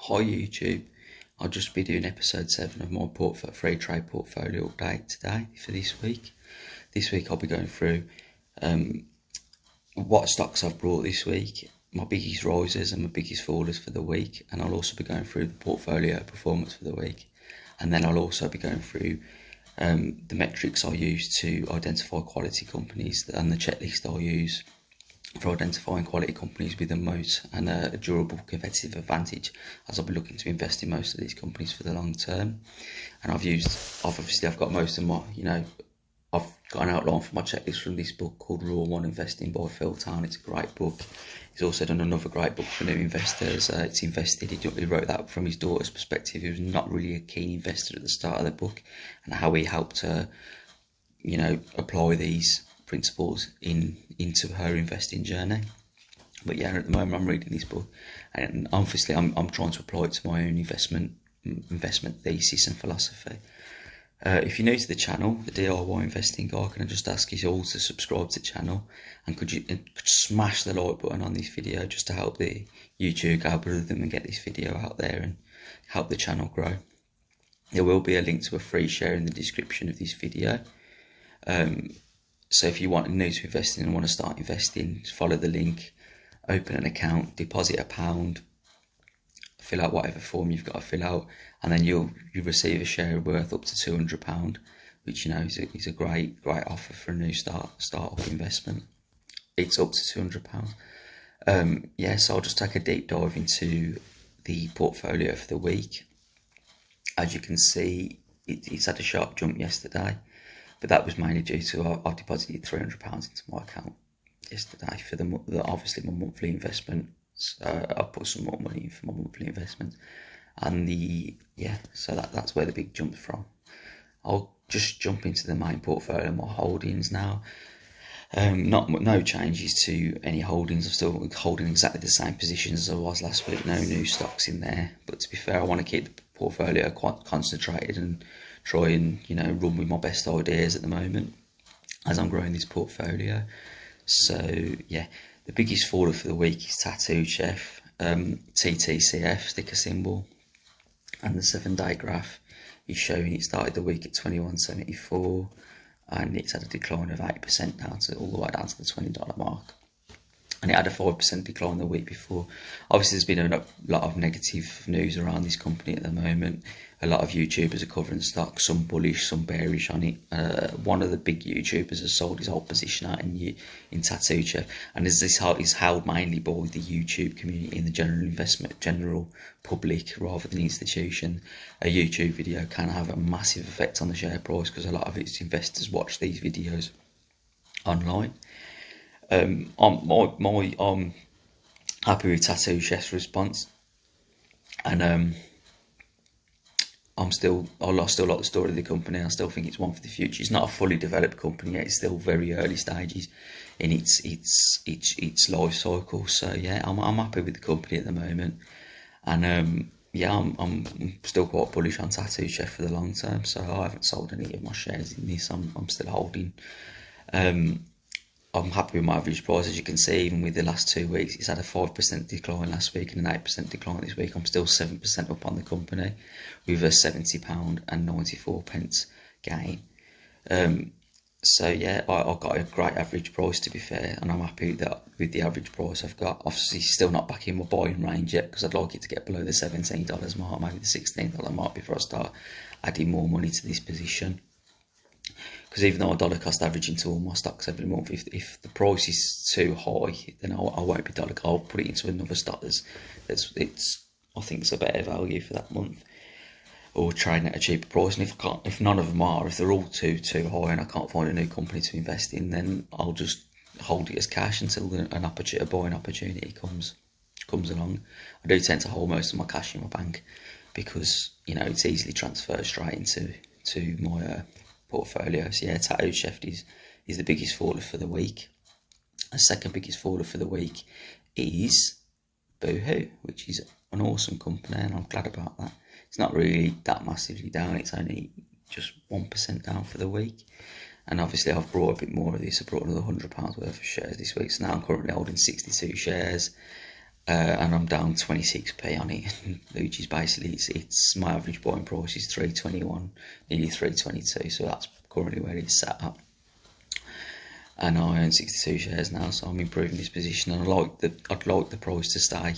Hi YouTube, I'll just be doing episode 7 of my Freetrade portfolio update today for this week. This week I'll be going through what stocks I've brought this week, my biggest risers and my biggest fallers for the week, and I'll also be going through the portfolio performance for the week. And then I'll also be going through the metrics I use to identify quality companies and the checklist I'll use for identifying quality companies with a moat and a durable competitive advantage, as I'll be looking to invest in most of these companies for the long term. And I've got most of my, I've got an outline for my checklist from this book called Raw One Investing by Phil Town. It's a great book. He's also done another great book for new investors. It's Invested. He wrote that from his daughter's perspective, who was not really a keen investor at the start of the book, and how he helped her, apply these principles into her investing journey. But yeah, at the moment I'm reading this book, and obviously I'm trying to apply it to my own investment thesis and philosophy. If you're new to the channel, the DIY investing guy, can I just ask you all to subscribe to the channel, and could you smash the like button on this video just to help the YouTube algorithm and get this video out there and help the channel grow. There will be a link to a free share in the description of this video. So if you want new to investing and want to start investing, follow the link, open an account, deposit £1, fill out whatever form you've got to fill out, and then you'll receive a share worth up to £200, which is a great offer for a new startup investment. It's up to £200. So I'll just take a deep dive into the portfolio for the week. As you can see, it's had a sharp jump yesterday, but that was mainly due to I deposited £300 into my account yesterday for obviously my monthly investment. I put some more money in for my monthly investment, and so that's where the big jump's from. I'll just jump into the main portfolio, my holdings now. No changes to any holdings. I'm still holding exactly the same positions as I was last week. No new stocks in there. But to be fair, I want to keep the portfolio quite concentrated and try and run with my best ideas at the moment as I'm growing this portfolio. So yeah, the biggest faller for the week is Tattoo Chef, TTCF sticker symbol, and the 7-day graph is showing it started the week at 21.74. and it's had a decline of 8% all the way down to the $20 mark. And it had a 5% decline the week before. Obviously, there's been a lot of negative news around this company at the moment. A lot of YouTubers are covering stock, some bullish, some bearish on it. One of the big YouTubers has sold his whole position out in Tattoo Chef, and is held mainly by the YouTube community and the general public rather than institution. A YouTube video can have a massive effect on the share price because a lot of its investors watch these videos online. I'm happy with Tattoo Chef's response, and I still like the story of the company. I still think it's one for the future. It's not a fully developed company yet. It's still very early stages in its life cycle. So yeah, I'm happy with the company at the moment, and I'm still quite bullish on Tattoo Chef for the long term. So I haven't sold any of my shares in this. I'm still holding. I'm happy with my average price. As you can see, even with the last 2 weeks, it's had a 5% decline last week and an 8% decline this week. I'm still 7% up on the company with a £70.94 gain. So yeah, I got a great average price, to be fair, and I'm happy with the average price I've got. Obviously, still not back in my buying range yet because I'd like it to get below the $17 mark, maybe the $16 mark, before I start adding more money to this position. Because even though I dollar cost average into all my stocks every month, if the price is too high, then I won't be dollar. I'll put it into another stock I think it's a better value for that month, or trading at a cheaper price. And if none of them are, if they're all too high and I can't find a new company to invest in, then I'll just hold it as cash until a buying opportunity comes along. I do tend to hold most of my cash in my bank because it's easily transferred straight into my portfolio. So yeah, Tattoo Chef is the biggest faller for the week. The second biggest faller for the week is Boohoo, which is an awesome company, and I'm glad about that. It's not really that massively down. It's only just 1% down for the week. And obviously I've brought a bit more of this. I brought another £100 worth of shares this week. So now I'm currently holding 62 shares. and I'm down 26p on it, which is basically, it's my average buying price is 321, nearly 322, so that's currently where it's sat at. And I own 62 shares now, so I'm improving this position, and I'd like the price to stay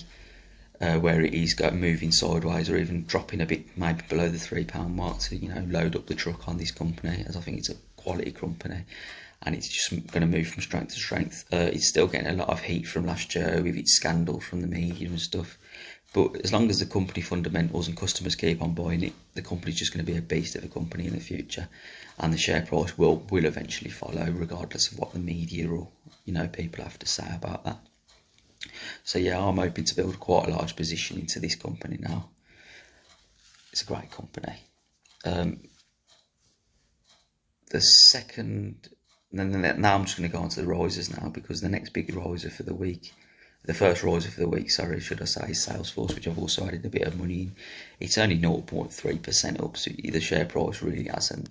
where it is, moving sideways, or even dropping a bit, maybe below the £3 mark, to load up the truck on this company, as I think it's a quality company, and it's just going to move from strength to strength. It's still getting a lot of heat from last year with its scandal from the media and stuff, but as long as the company fundamentals and customers keep on buying it, the company's just going to be a beast of a company in the future, and the share price will eventually follow, regardless of what the media or people have to say about that. So yeah, I'm hoping to build quite a large position into this company now. It's a great company. The second, now I'm just going to go on to the risers now, because the next big riser for the week, the first riser for the week, sorry, should I say, is Salesforce, which I've also added a bit of money in. It's only 0.3% up, so the share price really hasn't,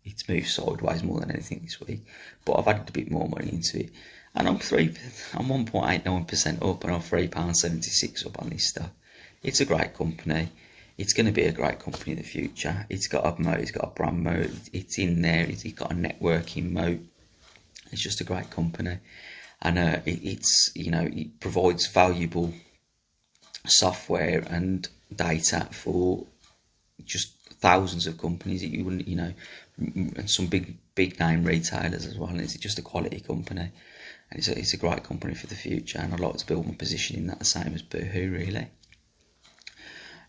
it's moved sideways more than anything this week. But I've added a bit more money into it, and I'm 1.89% up, and I'm £3.76 up on this stuff. It's a great company. It's going to be a great company in the future. It's got a moat, it's got a brand moat, it's in there, it's got a networking moat. It's just a great company, and it provides valuable software and data for just thousands of companies that you wouldn't, and some big name retailers as well. And it's just a quality company, and it's a great company for the future. And I'd like to build my position in that, the same as Boohoo, really.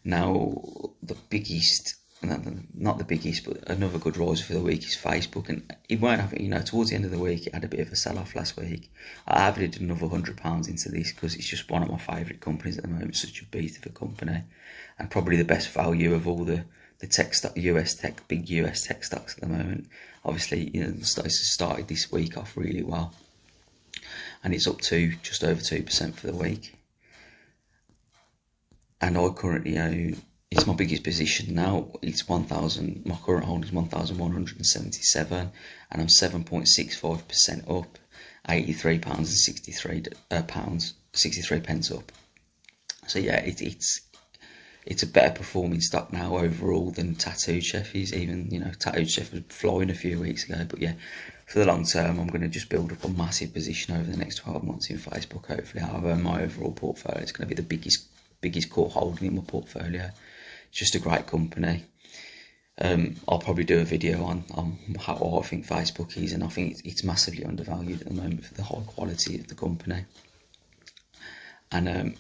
Now, the biggest, not the biggest, but another good riser for the week is Facebook, and it won't have, towards the end of the week, it had a bit of a sell-off last week. I added another £100 into this because it's just one of my favourite companies at the moment. Such a beast of a company, and probably the best value of all the tech stock, big US tech stocks at the moment. Obviously, it started this week off really well, and it's up to just over 2% for the week. And I currently own, it's my biggest position now, it's 1,000, my current holding is 1,177, and I'm 7.65% up, £83.63 up. So yeah, it's a better performing stock now overall than Tattooed Chef is. Even, Tattooed Chef was flying a few weeks ago, but yeah, for the long term, I'm going to just build up a massive position over the next 12 months in Facebook. Hopefully, however, my overall portfolio is going to be the biggest core holding in my portfolio. It's just a great company. I'll probably do a video on how I think Facebook is, and I think it's massively undervalued at the moment for the high quality of the company. And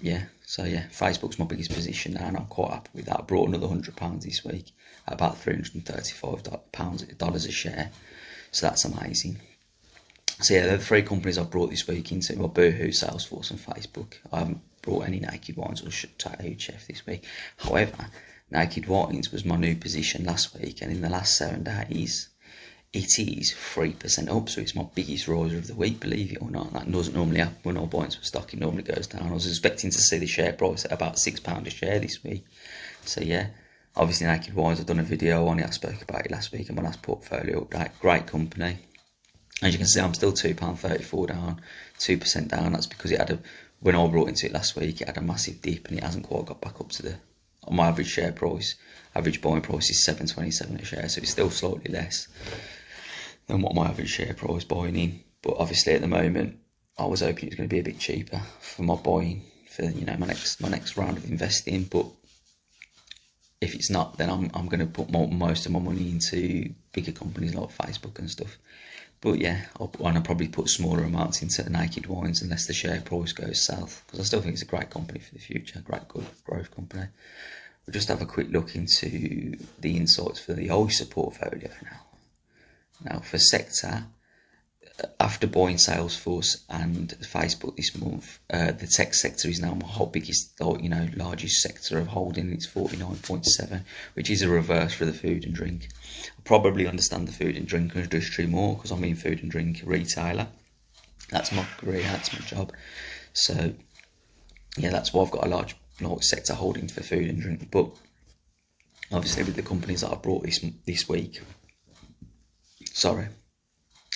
Facebook's my biggest position now, and I'm quite happy with that. I brought another £100 this week at about $335 a share, so that's amazing. So yeah, the three companies I've brought this week into are Boohoo, Salesforce and Facebook. I haven't brought any Naked Wines or Tattooed Chef this week. However, Naked Wines was my new position last week, and in the last 7 days, it is 3% up, so it's my biggest riser of the week, believe it or not. That doesn't normally happen when I buy into a stock, it normally goes down. I was expecting to see the share price at about £6 a share this week. So yeah, obviously Naked Wines, I've done a video on it, I spoke about it last week in my last portfolio update. Great company. As you can see, I'm still £2.34 down, 2% down. That's because when I brought into it last week, it had a massive dip, and it hasn't quite got back up to my average share price. Average buying price is £7.27 a share, so it's still slightly less than what my average share price buying in. But obviously at the moment, I was hoping it was going to be a bit cheaper for my buying for my next round of investing. But if it's not, then I'm going to put most of my money into bigger companies like Facebook and stuff. But yeah, I'll probably put smaller amounts into Naked Wines unless the share price goes south, because I still think it's a great company for the future, great good growth company. We'll just have a quick look into the insights for the oyster portfolio now. Now for sector, after buying Salesforce and Facebook this month, the tech sector is now my whole biggest, largest sector of holding. It's 49.7, which is a reverse for the food and drink. I probably understand the food and drink industry more because I'm in food and drink retailer. That's my career, that's my job. So yeah, that's why I've got a large sector holding for food and drink. But obviously with the companies that I brought this week,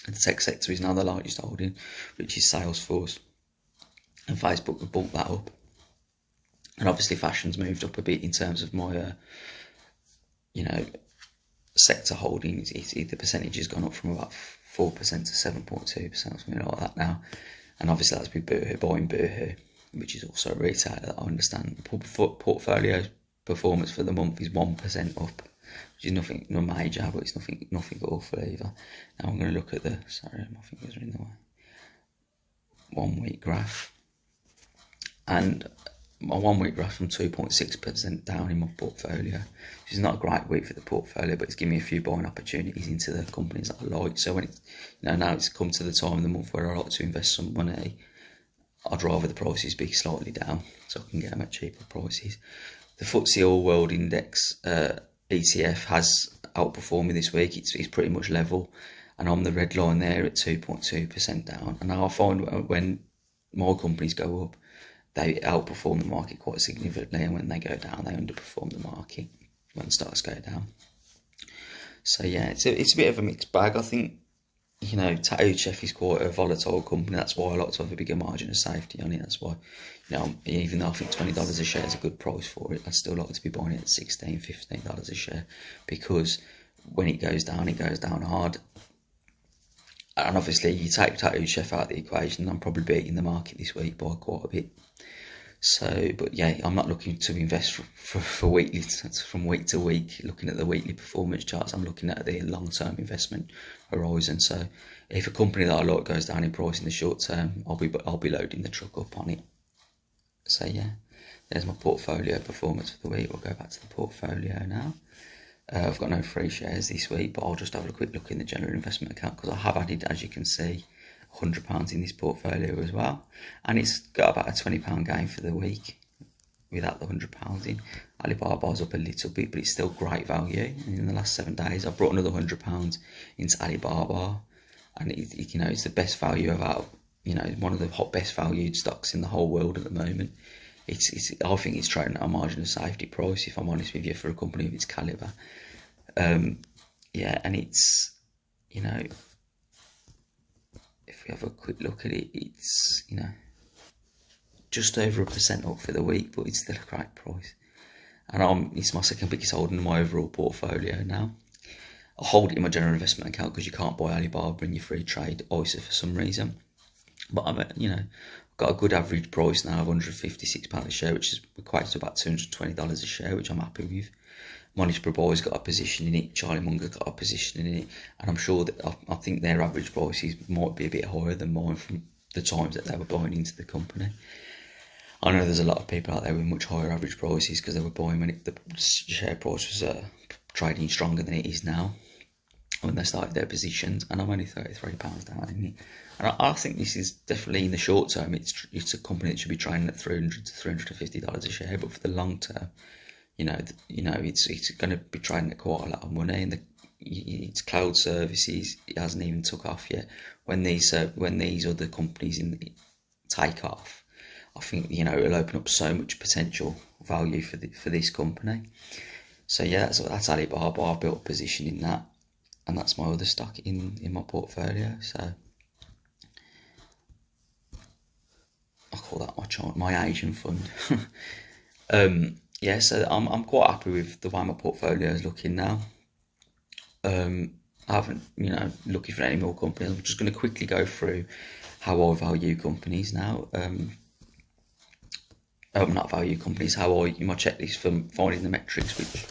the tech sector is now the largest holding, which is Salesforce. and Facebook have built that up. And obviously fashion's moved up a bit in terms of my, sector holdings. The percentage has gone up from about 4% to 7.2% or something like that now. And obviously that's with Boohoo, buying Boohoo, which is also a retailer that I understand. Portfolio performance for the month is 1% up, which is nothing, no major, but it's nothing awful either. Now I'm going to look at sorry, my fingers are in the way, 1 week graph. And my 1 week graph from 2.6% down in my portfolio, which is not a great week for the portfolio, but it's given me a few buying opportunities into the companies that I like. So when now it's come to the time of the month where I like to invest some money, I'd rather the prices be slightly down so I can get them at cheaper prices. The FTSE All World Index ETF has outperformed me this week. It's pretty much level, and I'm the red line there at 2.2% down. And now I find when more companies go up, they outperform the market quite significantly, and when they go down, they underperform the market when stocks go down. So yeah, it's a bit of a mixed bag. I think, Tattoo Chef is quite a volatile company. That's why I like to have a bigger margin of safety on it. That's why, even though I think $20 a share is a good price for it, I still like to be buying it at $16, $15 a share, because when it goes down hard. And obviously, you take Tattoo Chef out of the equation, I'm probably beating the market this week by quite a bit. So, but yeah, I'm not looking to invest for weekly, from week to week, looking at the weekly performance charts. I'm looking at the long-term investment horizon. So if a company that I like goes down in price in the short term, I'll be loading the truck up on it. So yeah, there's my portfolio performance for the week. We'll go back to the portfolio now. I've got no free shares this week, but I'll just have a quick look in the general investment account, because I have added, as you can see, £100 in this portfolio as well, and it's got about a £20 gain for the week without the £100 in. Alibaba's up a little bit, but it's still great value. And in the last 7 days, I've brought another £100 into Alibaba, and it's the best value about, one of the best valued stocks in the whole world at the moment. I think it's trading at a margin of safety price, if I'm honest with you, for a company of its calibre. And it's, if we have a quick look at it, it's, just over 1% up for the week, but it's still a great price. And it's my second biggest holding in my overall portfolio now. I hold it in my general investment account because you can't buy Alibaba in your Freetrade ISA for some reason. But I'm got a good average price now of £156 a share, which is equates to about $220 a share, which I'm happy with. Monish Praboy's got a position in it, Charlie Munger's got a position in it, and I'm sure that I think their average prices might be a bit higher than mine from the times that they were buying into the company. I know there's a lot of people out there with much higher average prices because they were buying when the share price was trading stronger than it is now, when they started their positions, and I'm only £33 down in it. And I think this is definitely, in the short term, it's a company that should be trading at $300 to $350 a share, but for the long term, it's going to be trading at quite a lot of money, and it's cloud services. It hasn't even took off yet. When these other companies take off, I think it'll open up so much potential value for this company. So yeah, that's Alibaba. I've built a position in that, and that's my other stock in my portfolio. So I call that my Asian fund. Yeah, so I'm quite happy with the way my portfolio is looking now. I haven't, looking for any more companies. I'm just going to quickly go through how I value companies now. Not value companies, my checklist for finding the metrics, which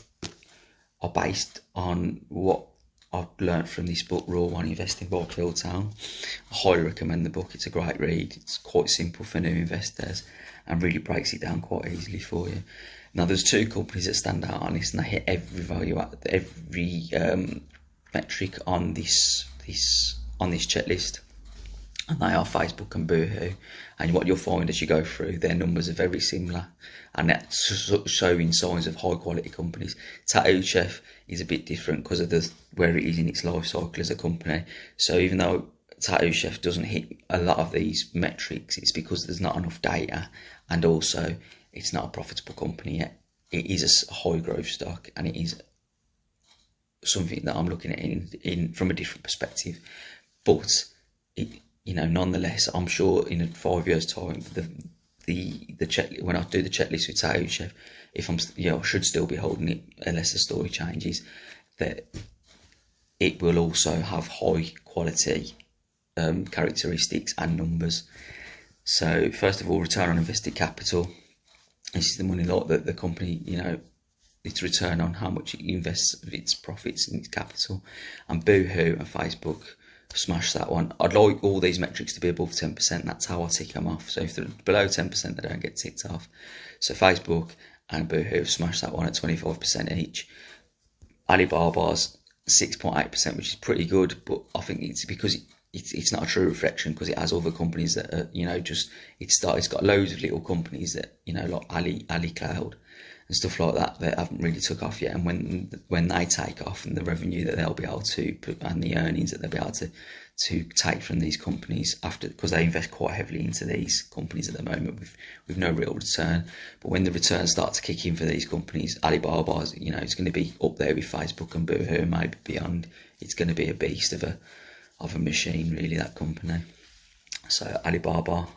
are based on what I've learnt from this book, Raw One Investing by Phil Town. I highly recommend the book. It's a great read. It's quite simple for new investors and really breaks it down quite easily for you. Now, there's two companies that stand out on this, and they hit every value, every metric on this checklist, and they are Facebook and Boohoo. And what you'll find as you go through, their numbers are very similar, and that's showing signs of high quality companies. Tattoo Chef is a bit different because of where it is in its life cycle as a company. So even though Tattoo Chef doesn't hit a lot of these metrics, it's because there's not enough data, and also it's not a profitable company yet. It is a high growth stock, and it is something that I'm looking at in from a different perspective. But nonetheless, I'm sure in 5 years' time, the check, when I do the checklist with Tattoo Chef, if I'm, I should still be holding it unless the story changes, that it will also have high quality characteristics and numbers. So first of all, return on invested capital. This is the money that the company, its return on how much it invests of its profits and its capital. And Boohoo and Facebook smash that one. I'd like all these metrics to be above 10%. That's how I tick them off. So if they're below 10%, they don't get ticked off. So Facebook and Boohoo smash that one at 25% each. Alibaba's 6.8%, which is pretty good, but I think it's because it's not a true reflection, because it has other companies that are, it's got loads of little companies that, like Ali Cloud and stuff like that haven't really took off yet. And when they take off, and the revenue that they'll be able to put, and the earnings that they'll be able to take from these companies after, because they invest quite heavily into these companies at the moment with no real return. But when the returns start to kick in for these companies, Alibaba's, it's going to be up there with Facebook and Boohoo, maybe beyond. It's going to be a beast of a machine, really, that company. So Alibaba,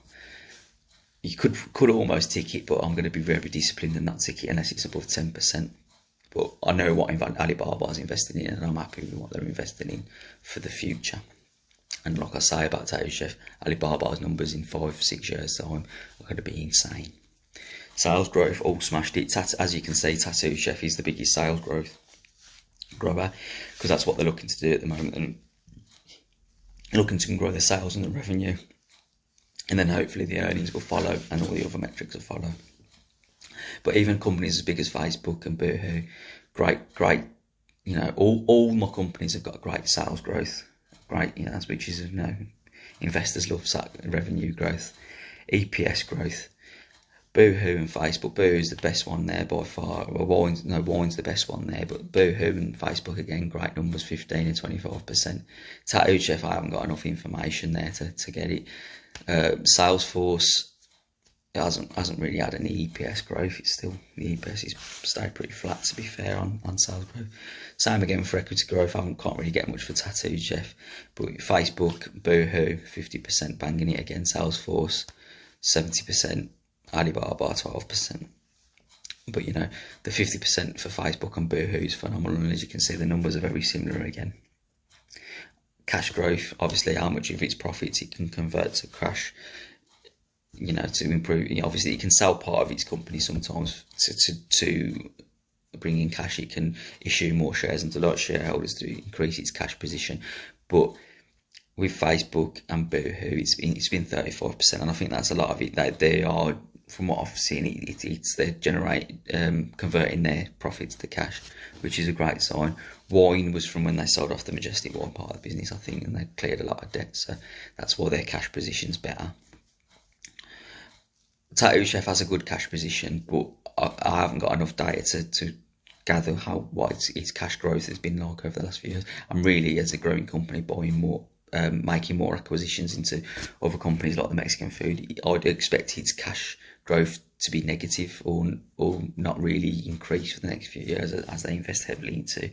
you could almost tick it, but I'm going to be very disciplined and not tick it unless it's above 10%. But I know what Alibaba's investing in, and I'm happy with what they're investing in for the future. And like I say about Tattoo Chef, Alibaba's numbers in 5-6 years' time are going to be insane. Sales growth, all smashed it. As you can see, Tattoo Chef is the biggest sales grower, because that's what they're looking to do at the moment, and looking to grow their sales and the revenue, and then hopefully the earnings will follow and all the other metrics will follow. But even companies as big as Facebook and Boohoo, great, all my companies have got great sales growth, great, which is, investors love revenue growth, EPS growth. Boohoo and Facebook. Boohoo's the best one there by far. Well, Wine's the best one there, but Boohoo and Facebook, again, great numbers, 15 and 25%. Tattoo Chef, I haven't got enough information there to get it. Salesforce, it hasn't really had any EPS growth. It's still, the EPS is stayed pretty flat, to be fair, on sales growth. Same again for equity growth. Can't really get much for Tattoo Chef, but Facebook, Boohoo, 50% banging it again. Salesforce, 70%. Alibaba 12%, but the 50% for Facebook and Boohoo is phenomenal, and as you can see, the numbers are very similar again. Cash growth, obviously, how much of its profits it can convert to cash, to improve. Obviously, it can sell part of its company sometimes to bring in cash. It can issue more shares into large shareholders to increase its cash position, but with Facebook and Boohoo, it's been 35%, and I think that's a lot of it. That they are, from what I've seen, they generate converting their profits to cash, which is a great sign. Wine was from when they sold off the Majestic Wine part of the business, I think, and they cleared a lot of debt, so that's why their cash position's better. Tattoo Chef has a good cash position, but I haven't got enough data to gather what its cash growth has been like over the last few years. And really, as a growing company, buying more, making more acquisitions into other companies like the Mexican food, I'd expect its cash growth to be negative or not really increase for the next few years as they invest heavily into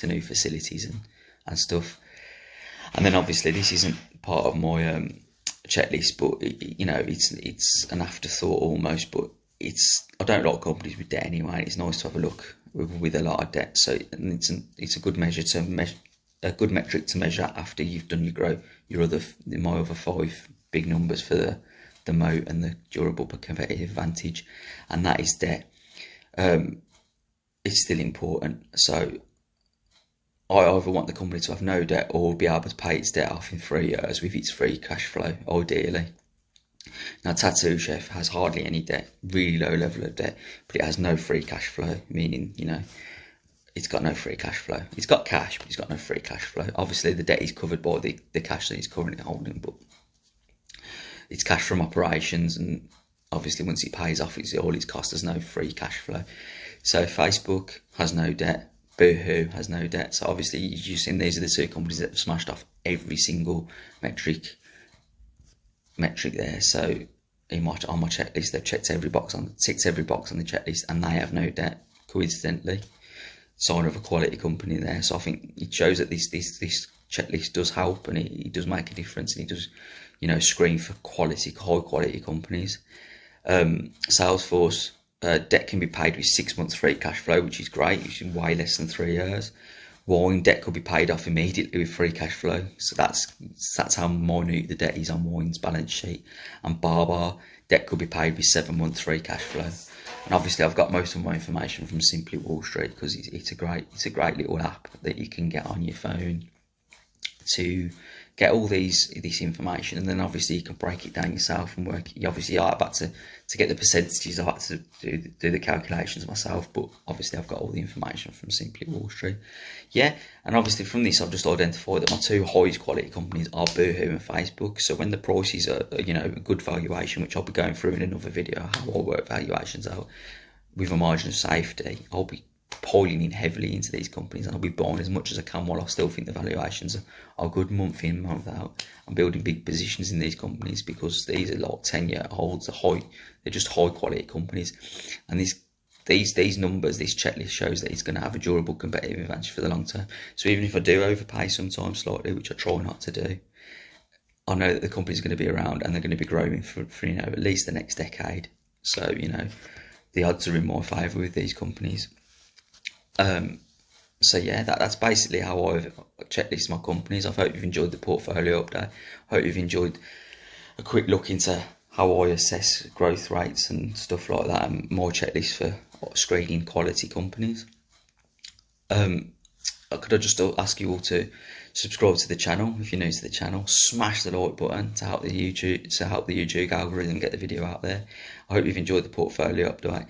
new facilities and stuff. And then obviously this isn't part of my checklist, but it's an afterthought almost. But I don't like companies with debt anyway. It's nice to have a look with a lot of debt. So it's a good measure a good metric to measure after you've done my other 5 big numbers for the moat and the durable but competitive advantage, and that is debt. It's still important. So I either want the company to have no debt or be able to pay its debt off in 3 years with its free cash flow, ideally. Now, Tattoo Chef has hardly any debt, really low level of debt, but it has no free cash flow, meaning, it's got no free cash flow. It's got cash, but it's got no free cash flow. Obviously, the debt is covered by the cash that it's currently holding, but it's cash from operations, and obviously once it pays off all its costs, there's no free cash flow. So Facebook has no debt, Boohoo has no debt. So obviously you've seen these are the 2 companies that have smashed off every single metric there. So on my checklist, they've ticked every box on the checklist, and they have no debt, coincidentally. Sign of a quality company there. So I think it shows that this checklist does help, and it does make a difference, and it does screen for high quality companies. Salesforce, debt can be paid with 6 months free cash flow, which is great, which is way less than 3 years. Wine debt could be paid off immediately with free cash flow. So that's how minute the debt is on Wine's balance sheet. And Barbar, debt could be paid with 7 months free cash flow. And obviously I've got most of my information from Simply Wall Street, because it's a great little app that you can get on your phone to get all this information, and then obviously you can break it down yourself and work. Obviously I had to get the percentages, I had to do the calculations myself, but obviously I've got all the information from Simply Wall Street. Yeah, and obviously from this I've just identified that my two highest quality companies are Boohoo and Facebook. So when the prices are a good valuation, which I'll be going through in another video, how I work valuations out with a margin of safety, I'll be piling in heavily into these companies, and I'll be buying as much as I can while I still think the valuations are good month in, month out. I'm building big positions in these companies because these are like 10-year holds, they're just high quality companies, and these numbers, this checklist shows that it's going to have a durable competitive advantage for the long term. So even if I do overpay sometimes slightly, which I try not to do, I know that the company's going to be around and they're going to be growing for at least the next decade. So the odds are in my favour with these companies. So yeah, that's basically how I've checklist my companies. I hope you've enjoyed the portfolio update. I hope you've enjoyed a quick look into how I assess growth rates and stuff like that, and my checklist for screening quality companies. Could I just ask you all to subscribe to the channel if you're new to the channel? Smash the like button to help the YouTube algorithm get the video out there. I hope you've enjoyed the portfolio update.